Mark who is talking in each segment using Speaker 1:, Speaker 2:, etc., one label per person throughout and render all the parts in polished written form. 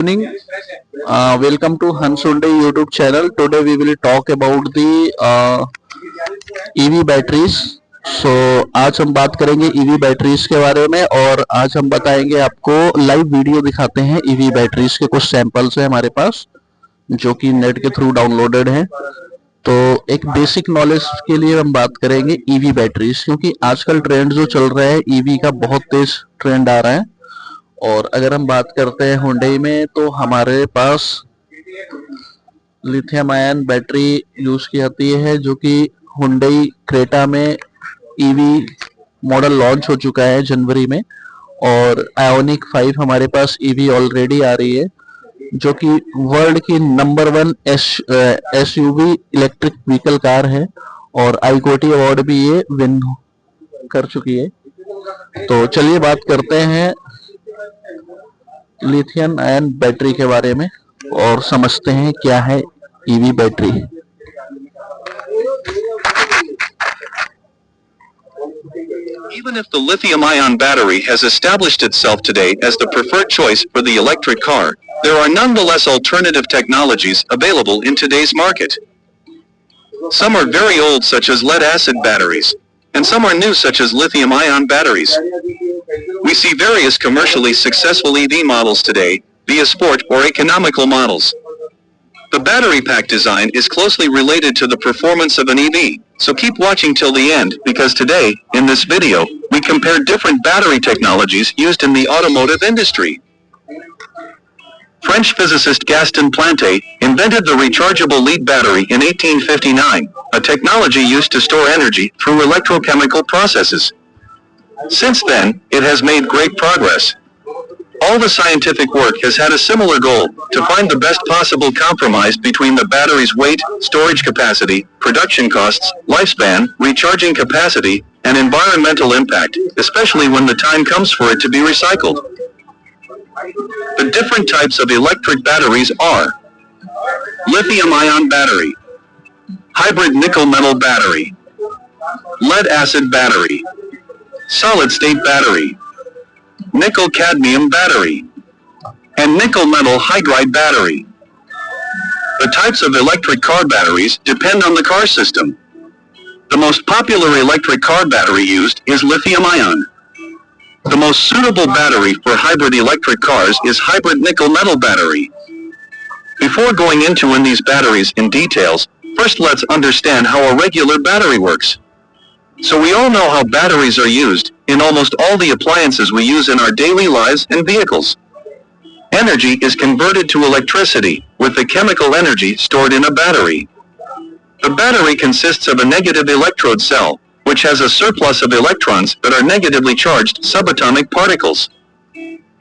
Speaker 1: Evening. Welcome to Hansunde YouTube channel. Today we will talk about the EV batteries. So आज हम बात करेंगे EV batteries के बारे में और आज हम बताएंगे आपको लाइव वीडियो दिखाते हैं. ईवी बैटरीज के कुछ सैंपल्स हैं हमारे पास जो कि नेट के थ्रू डाउनलोडेड हैं. तो एक बेसिक नॉलेज के लिए हम बात करेंगे ईवी बैटरीज, क्योंकि आजकल ट्रेंड जो चल रहा है ईवी का बहुत तेज ट्रेंड आ रहा है. और अगर हम बात करते हैं हुंडई में तो हमारे पास लिथियम आयन बैटरी यूज की जाती है जो कि हुंडई क्रेटा में ईवी मॉडल लॉन्च हो चुका है जनवरी में. और आयोनिक 5 हमारे पास ईवी ऑलरेडी आ रही है जो कि वर्ल्ड की number 1 SUV electric vehicle car है और आईकोटी अवार्ड भी ये विन कर चुकी है. तो चलिए बात करते हैं लिथियम आयन बैटरी के बारे में और समझते हैं क्या है EV battery.
Speaker 2: Even if the lithium-ion battery has established itself today as the preferred choice for the electric car, there are nonetheless alternative technologies available in today's market. Some are very old, such as lead-acid batteries, and some are new, such as lithium-ion batteries. We see various commercially successful EV models today, via sport or economical models. The battery pack design is closely related to the performance of an EV, so keep watching till the end, because today, in this video, we compare different battery technologies used in the automotive industry. French physicist Gaston Planté invented the rechargeable lead battery in 1859, a technology used to store energy through electrochemical processes. Since then, it has made great progress. All the scientific work has had a similar goal, to find the best possible compromise between the battery's weight, storage capacity, production costs, lifespan, recharging capacity, and environmental impact, especially when the time comes for it to be recycled. The different types of electric batteries are lithium-ion battery, hybrid nickel-metal battery, lead-acid battery, solid-state battery, nickel-cadmium battery, and nickel-metal hydride battery. The types of electric car batteries depend on the car system. The most popular electric car battery used is lithium-ion. The most suitable battery for hybrid electric cars is hybrid nickel-metal battery. Before going into these batteries in details, first let's understand how a regular battery works. So we all know how batteries are used in almost all the appliances we use in our daily lives and vehicles. Energy is converted to electricity with the chemical energy stored in a battery. The battery consists of a negative electrode cell, which has a surplus of electrons that are negatively charged subatomic particles.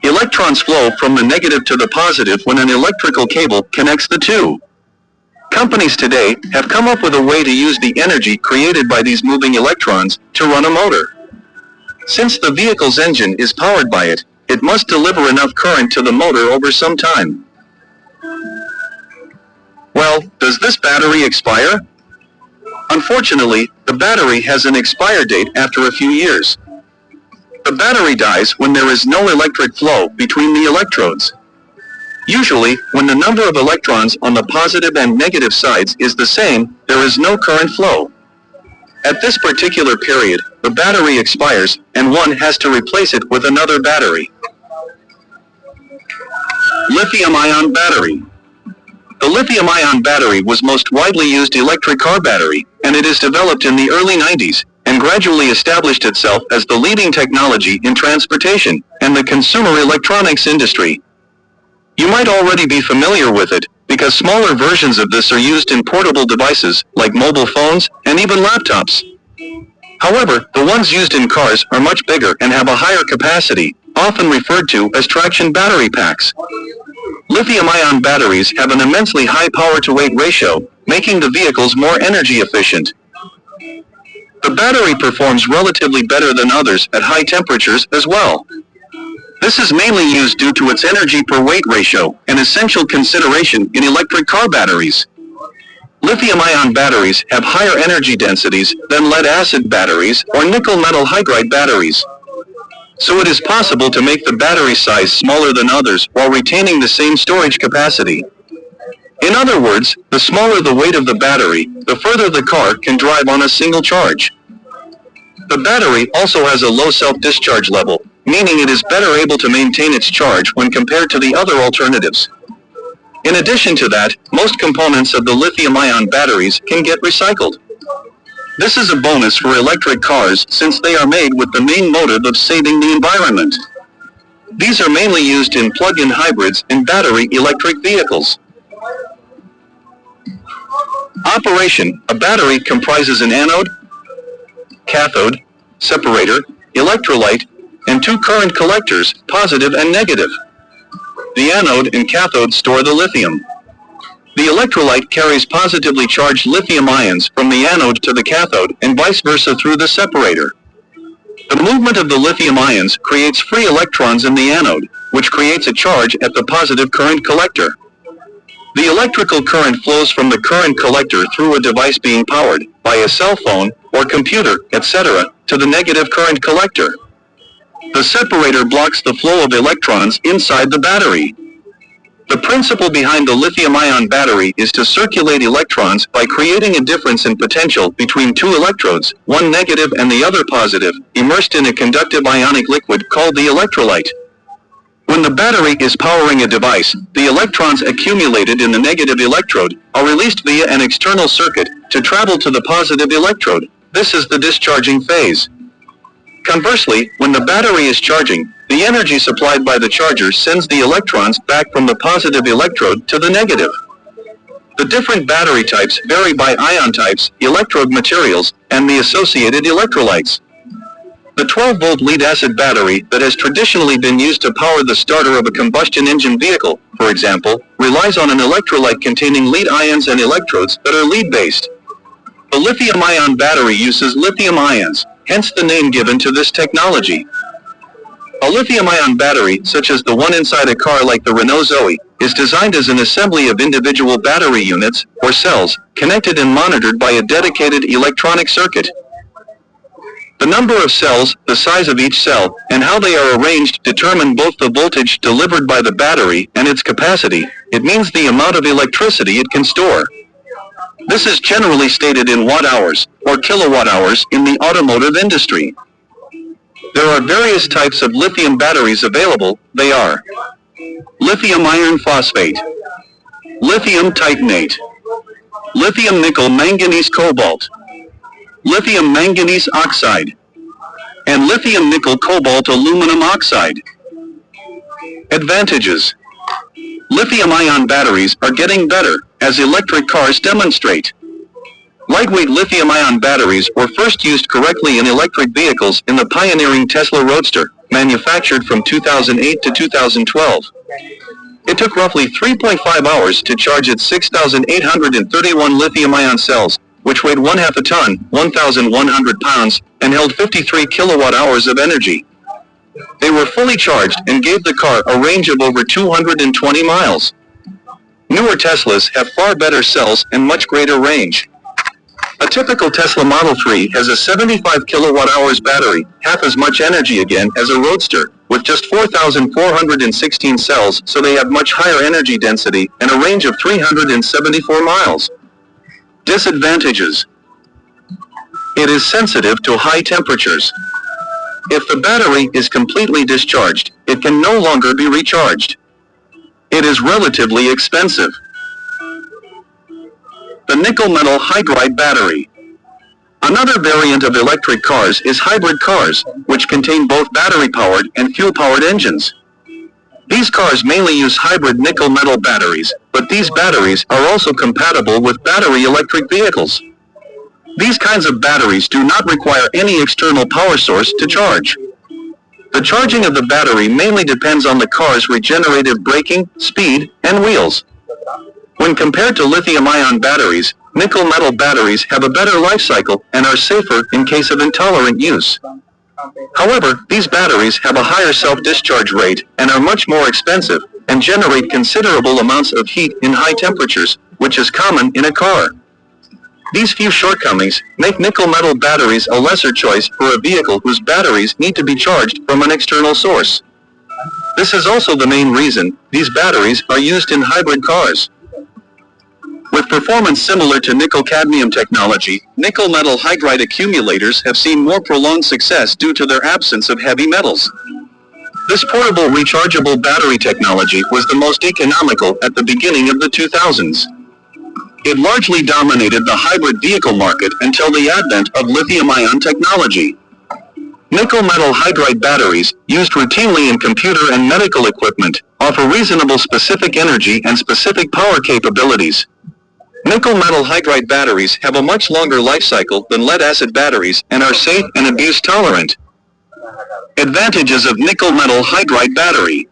Speaker 2: Electrons flow from the negative to the positive when an electrical cable connects the two. Companies today have come up with a way to use the energy created by these moving electrons to run a motor. Since the vehicle's engine is powered by it, it must deliver enough current to the motor over some time. Well, does this battery expire? Unfortunately, the battery has an expire date after a few years. The battery dies when there is no electric flow between the electrodes. Usually, when the number of electrons on the positive and negative sides is the same, there is no current flow. At this particular period, the battery expires, and one has to replace it with another battery. Lithium-ion battery. The lithium-ion battery was most widely used electric car battery, and it is developed in the early 90s, and gradually established itself as the leading technology in transportation and the consumer electronics industry. You might already be familiar with it, because smaller versions of this are used in portable devices, like mobile phones, and even laptops. However, the ones used in cars are much bigger and have a higher capacity, often referred to as traction battery packs. Lithium-ion batteries have an immensely high power-to-weight ratio, making the vehicles more energy efficient. The battery performs relatively better than others at high temperatures as well. This is mainly used due to its energy per weight ratio, an essential consideration in electric car batteries. Lithium-ion batteries have higher energy densities than lead-acid batteries or nickel-metal hydride batteries. so it is possible to make the battery size smaller than others while retaining the same storage capacity. In other words, the smaller the weight of the battery, the further the car can drive on a single charge. The battery also has a low self-discharge level, meaning it is better able to maintain its charge when compared to the other alternatives. In addition to that, most components of the lithium-ion batteries can get recycled. This is a bonus for electric cars since they are made with the main motive of saving the environment. These are mainly used in plug-in hybrids and battery electric vehicles. Operation: a battery comprises an anode, cathode, separator, electrolyte, and two current collectors, positive and negative. The anode and cathode store the lithium. The electrolyte carries positively charged lithium ions from the anode to the cathode and vice versa through the separator. The movement of the lithium ions creates free electrons in the anode, which creates a charge at the positive current collector. The electrical current flows from the current collector through a device being powered by a cell phone or computer, etc., to the negative current collector. The separator blocks the flow of electrons inside the battery. The principle behind the lithium-ion battery is to circulate electrons by creating a difference in potential between two electrodes, one negative and the other positive, immersed in a conductive ionic liquid called the electrolyte. When the battery is powering a device, the electrons accumulated in the negative electrode are released via an external circuit to travel to the positive electrode. This is the discharging phase. Conversely, when the battery is charging, the energy supplied by the charger sends the electrons back from the positive electrode to the negative. The different battery types vary by ion types, electrode materials, and the associated electrolytes. The 12-volt lead-acid battery that has traditionally been used to power the starter of a combustion engine vehicle, for example, relies on an electrolyte containing lead ions and electrodes that are lead-based. The lithium-ion battery uses lithium ions, hence the name given to this technology. A lithium-ion battery, such as the one inside a car like the Renault Zoe, is designed as an assembly of individual battery units, or cells, connected and monitored by a dedicated electronic circuit. The number of cells, the size of each cell, and how they are arranged determine both the voltage delivered by the battery and its capacity. It means the amount of electricity it can store. This is generally stated in watt-hours, or kilowatt-hours, in the automotive industry. There are various types of lithium batteries available. They are lithium iron phosphate, lithium titanate, lithium nickel manganese cobalt, lithium manganese oxide, and lithium nickel cobalt aluminum oxide. Advantages: lithium-ion batteries are getting better, as electric cars demonstrate. Lightweight lithium-ion batteries were first used correctly in electric vehicles in the pioneering Tesla Roadster, manufactured from 2008 to 2012. It took roughly 3.5 hours to charge its 6,831 lithium-ion cells, which weighed 1/2 a ton, 1,100 pounds, and held 53 kilowatt-hours of energy. They were fully charged and gave the car a range of over 220 miles. Newer Teslas have far better cells and much greater range. A typical Tesla Model 3 has a 75 kilowatt-hours battery, half as much energy again as a Roadster, with just 4,416 cells, so they have much higher energy density and a range of 374 miles. Disadvantages: it is sensitive to high temperatures. If the battery is completely discharged, it can no longer be recharged. It is relatively expensive. The nickel metal hydride battery. Another variant of electric cars is hybrid cars, which contain both battery-powered and fuel-powered engines. These cars mainly use hybrid nickel metal batteries, but these batteries are also compatible with battery electric vehicles. These kinds of batteries do not require any external power source to charge. The charging of the battery mainly depends on the car's regenerative braking, speed, and wheels. When compared to lithium-ion batteries, nickel metal batteries have a better life cycle and are safer in case of intolerant use. However, these batteries have a higher self-discharge rate and are much more expensive and generate considerable amounts of heat in high temperatures, which is common in a car. These few shortcomings make nickel metal batteries a lesser choice for a vehicle whose batteries need to be charged from an external source. This is also the main reason these batteries are used in hybrid cars. With performance similar to nickel-cadmium technology, nickel metal hydride accumulators have seen more prolonged success due to their absence of heavy metals. This portable rechargeable battery technology was the most economical at the beginning of the 2000s. It largely dominated the hybrid vehicle market until the advent of lithium-ion technology. Nickel metal hydride batteries, used routinely in computer and medical equipment, offer reasonable specific energy and specific power capabilities. Nickel metal hydride batteries have a much longer life cycle than lead-acid batteries and are safe and abuse-tolerant. Advantages of nickel metal hydride battery: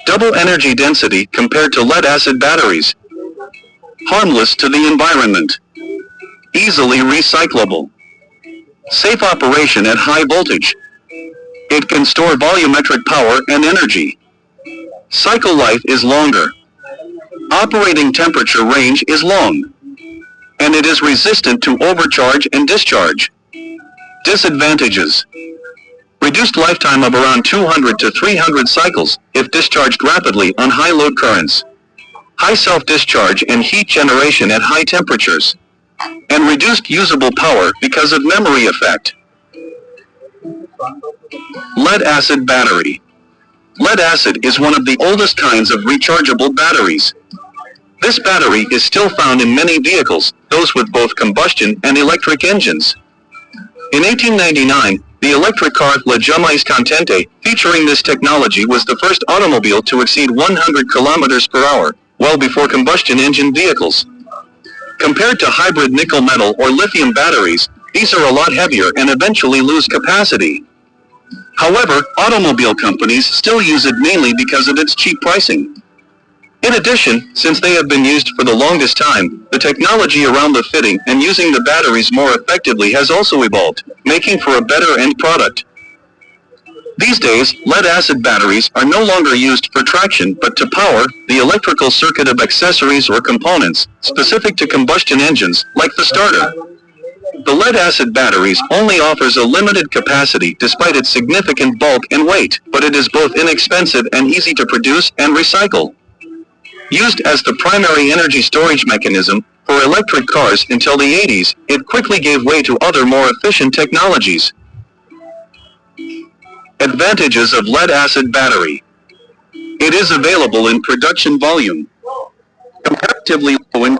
Speaker 2: double energy density compared to lead-acid batteries. Harmless to the environment. Easily recyclable. Safe operation at high voltage. It can store volumetric power and energy. Cycle life is longer. Operating temperature range is long. And it is resistant to overcharge and discharge. Disadvantages: reduced lifetime of around 200 to 300 cycles if discharged rapidly on high load currents. High self-discharge and heat generation at high temperatures. And reduced usable power because of memory effect. Lead-acid battery. Lead-acid is one of the oldest kinds of rechargeable batteries. This battery is still found in many vehicles, those with both combustion and electric engines. In 1899, the electric car La Jamais Contente, featuring this technology, was the first automobile to exceed 100 kilometers per hour, well before combustion engine vehicles. Compared to hybrid nickel metal or lithium batteries, these are a lot heavier and eventually lose capacity. However, automobile companies still use it mainly because of its cheap pricing. In addition, since they have been used for the longest time, the technology around the fitting and using the batteries more effectively has also evolved, making for a better end product. These days, lead-acid batteries are no longer used for traction but to power the electrical circuit of accessories or components specific to combustion engines, like the starter. The lead-acid batteries only offers a limited capacity despite its significant bulk and weight, but it is both inexpensive and easy to produce and recycle. Used as the primary energy storage mechanism for electric cars until the 80s, it quickly gave way to other more efficient technologies. Advantages of lead-acid battery. It is available in production volume. Comparatively low in